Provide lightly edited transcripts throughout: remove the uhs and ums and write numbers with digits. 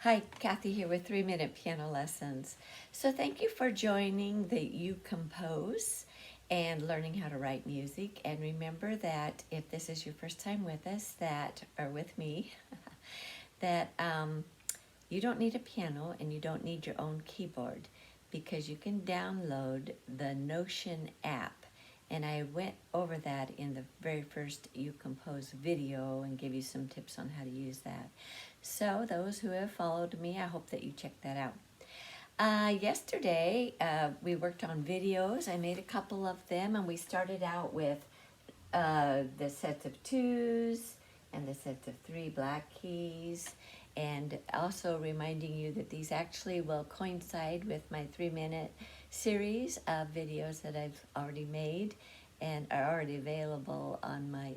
Hi, Kathy here with 3 Minute Piano Lessons. So thank you for joining the You Compose and learning how to write music. And remember that if this is your first time with us, or with me, that you don't need a piano and you don't need your own keyboard because you can download the Notion app. And I went over that in the very first You Compose video and gave you some tips on how to use that. So those who have followed me, I hope that you check that out. Yesterday, we worked on videos. I made a couple of them, and we started out with the sets of twos and the sets of three black keys, and also reminding you that these actually will coincide with my 3 minute series of videos that I've already made and are already available on my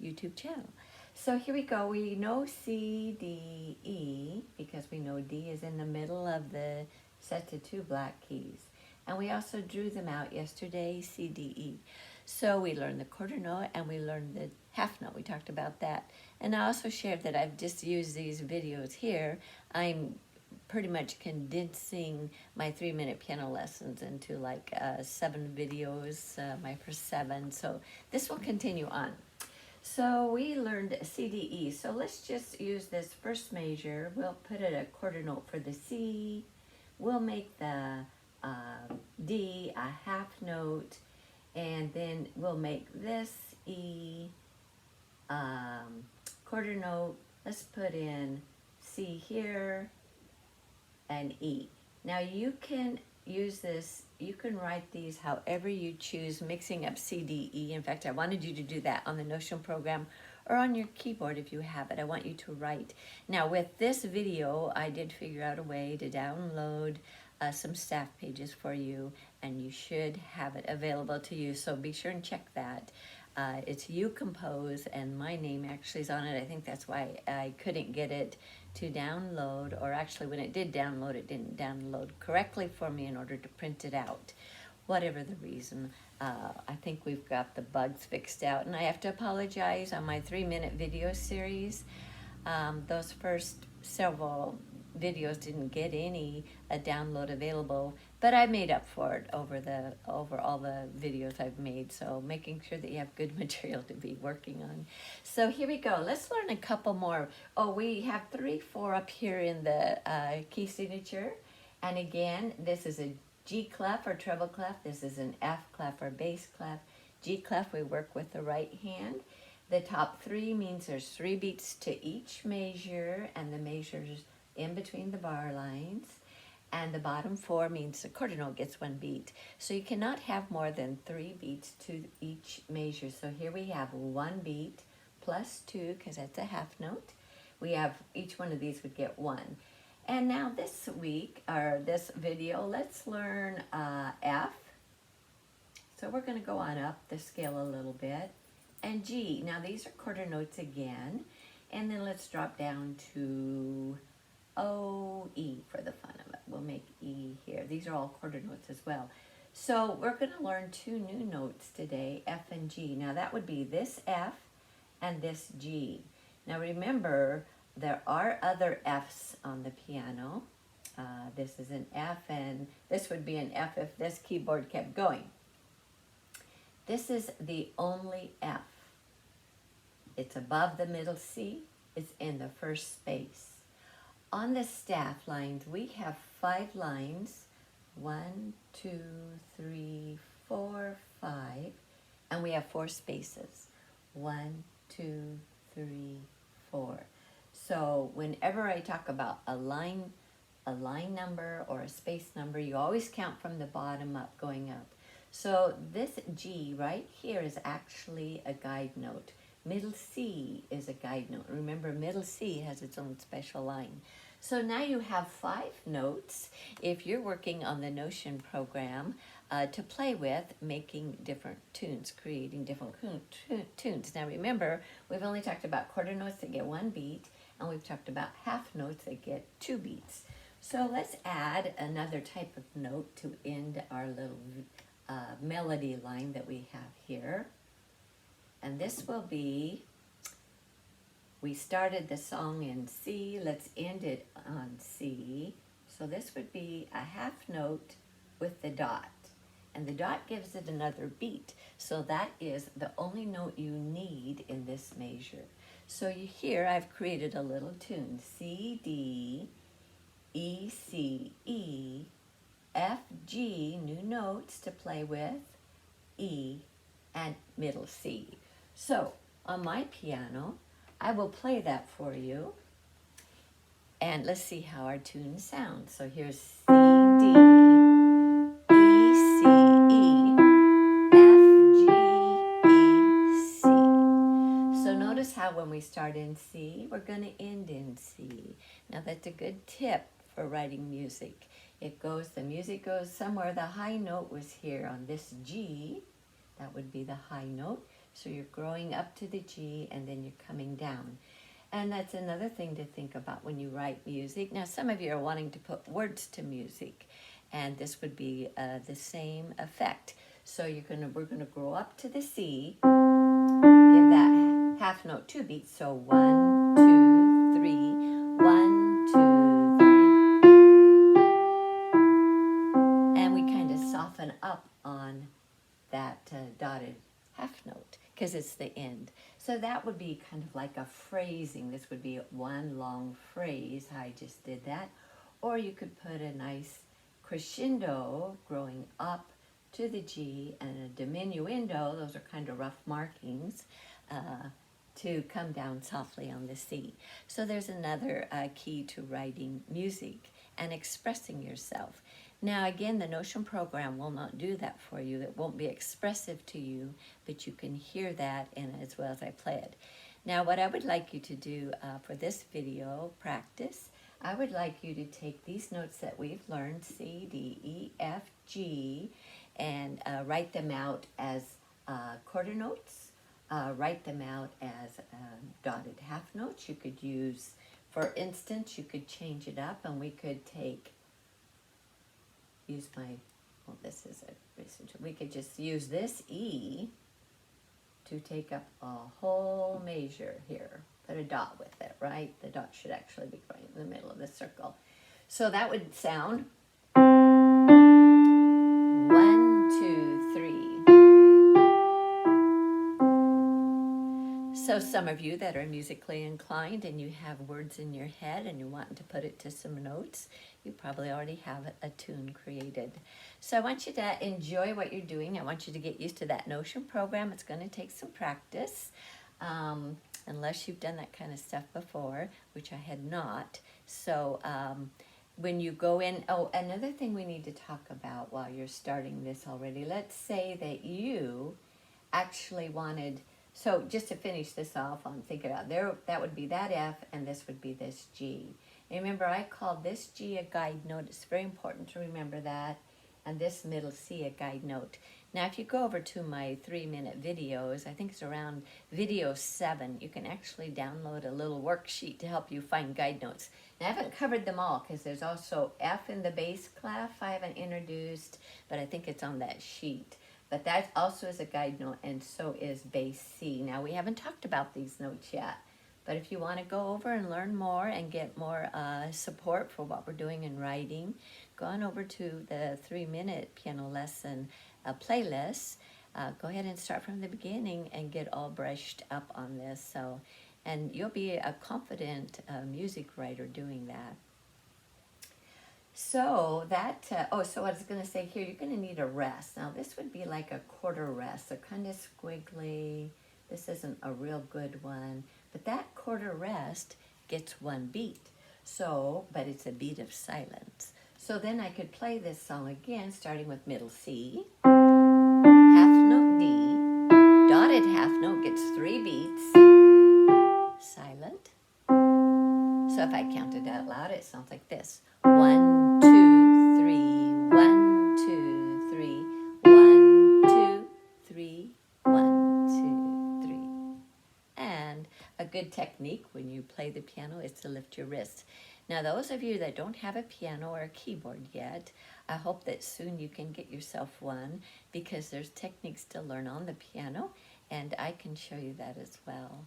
YouTube channel. So here we go. We know C, D, E because we know D is in the middle of the set of two black keys. And we also drew them out yesterday, C, D, E. So we learned the quarter note and we learned the half note. We talked about that. And I also shared that I've just used these videos here. I'm pretty much condensing my 3 minute piano lessons into like 7 videos, my first 7. So this will continue on. So we learned C, D, E. So let's just use this first measure. We'll put it a quarter note for the C. We'll make the D a half note, and then we'll make this E quarter note. Let's put in C here and E. Now you can use this, you can write these however you choose, mixing up C, D, E. In fact, I wanted you to do that on the Notion program or on your keyboard if you have it. I want you to write. Now with this video, I did figure out a way to download some staff pages for you, and you should have it available to you, so be sure and check that. It's You Compose, and my name actually is on it. I think that's why I couldn't get it to download, or actually when it did download, it didn't download correctly for me in order to print it out. Whatever the reason, I think we've got the bugs fixed out, and I have to apologize on my 3 minute video series. Those first several videos didn't get any download available, but I made up for it over all the videos I've made. So making sure that you have good material to be working on. So here we go. Let's learn a couple more. Oh, we have 3, 4 up here in the key signature. And again, this is a G clef or treble clef. This is an F clef or bass clef. G clef, we work with the right hand. The top 3 means there's 3 beats to each measure, and the measures in between the bar lines. And the bottom 4 means the quarter note gets 1 beat. So you cannot have more than 3 beats to each measure. So here we have 1 beat plus 2, because that's a half note. We have, each one of these would get 1. And now this week, or this video, let's learn F. So we're going to go on up the scale a little bit. And G. Now these are quarter notes again. And then let's drop down to O, E for the fun of it. We'll make E here. These are all quarter notes as well. So we're going to learn 2 new notes today, F and G. Now that would be this F and this G. Now remember, there are other Fs on the piano. This is an F, and this would be an F if this keyboard kept going. This is the only F. It's above the middle C. It's in the first space. On the staff lines, we have 5 lines. 1, 2, 3, 4, 5. And we have 4 spaces. 1, 2, 3, 4. So whenever I talk about a line number or a space number, you always count from the bottom up, going up. So this G right here is actually a guide note. Middle C is a guide note. Remember, middle C has its own special line. So now you have 5 notes if you're working on the Notion program to play with, making different tunes, creating different tunes. Now remember, we've only talked about quarter notes that get 1 beat, and we've talked about half notes that get 2 beats. So let's add another type of note to end our little melody line that we have here. And this will be we started the song in C. Let's end it on C. So this would be a half note with the dot. And the dot gives it another beat. So that is the only note you need in this measure. So you hear I've created a little tune. C, D, E, C, E, F, G, new notes to play with, E, and middle C. So on my piano, I will play that for you. And let's see how our tune sounds. So here's C, D, E, C, E, F, G, E, C. So notice how when we start in C, we're going to end in C. Now that's a good tip for writing music. The music goes somewhere. The high note was here on this G. That would be the high note. So you're growing up to the G and then you're coming down. And that's another thing to think about when you write music. Now, some of you are wanting to put words to music, and this would be the same effect. So we're gonna grow up to the C, give that half note 2 beats. So 1, 2, 3, 1, 2, 3, and we kind of soften up on that dotted half note because it's the end. So that would be kind of like a phrasing. This would be one long phrase, how I just did that. Or you could put a nice crescendo growing up to the G and a diminuendo, those are kind of rough markings, to come down softly on the C. So there's another key to writing music and expressing yourself. Now again, the Notion program will not do that for you. It won't be expressive to you, but you can hear that in as well as I play it. Now what I would like you to do for this video practice, I would like you to take these notes that we've learned, C, D, E, F, G, and write them out as quarter notes. Write them out as dotted half notes. You could use, for instance, you could change it up and we could we could just use this E to take up a whole measure here. Put a dot with it, right? The dot should actually be going in the middle of the circle. So that would sound 1, 2, 3. So some of you that are musically inclined and you have words in your head and you're wanting to put it to some notes, you probably already have a tune created. So I want you to enjoy what you're doing. I want you to get used to that Notion program. It's going to take some practice, unless you've done that kind of stuff before, which I had not. So when you go in, another thing we need to talk about while you're starting this already. Let's say that you actually wanted, so just to finish this off, I'm thinking out there, that would be that F and this would be this G. And remember, I called this G a guide note. It's very important to remember that. And this middle C a guide note. Now, if you go over to my 3-minute videos, I think it's around video 7, you can actually download a little worksheet to help you find guide notes. Now, I haven't covered them all because there's also F in the bass clef I haven't introduced, but I think it's on that sheet. But that also is a guide note, and so is bass C. Now, we haven't talked about these notes yet, but if you want to go over and learn more and get more support for what we're doing in writing, go on over to the 3-minute piano lesson playlist. Go ahead and start from the beginning and get all brushed up on this. So, and you'll be a confident music writer doing that. So that, so I was going to say here, you're going to need a rest. Now this would be like a quarter rest. They're kind of squiggly. This isn't a real good one. But that quarter rest gets 1 beat. So, but it's a beat of silence. So then I could play this song again, starting with middle C, half note D, dotted half note gets 3 beats, silent. So if I count it out loud, it sounds like this. 1, 2, 3, 1, 2, 3, 1, 2, 3, 1, 2, 3. And a good technique when you play the piano is to lift your wrist. Now, those of you that don't have a piano or a keyboard yet, I hope that soon you can get yourself one because there's techniques to learn on the piano, and I can show you that as well.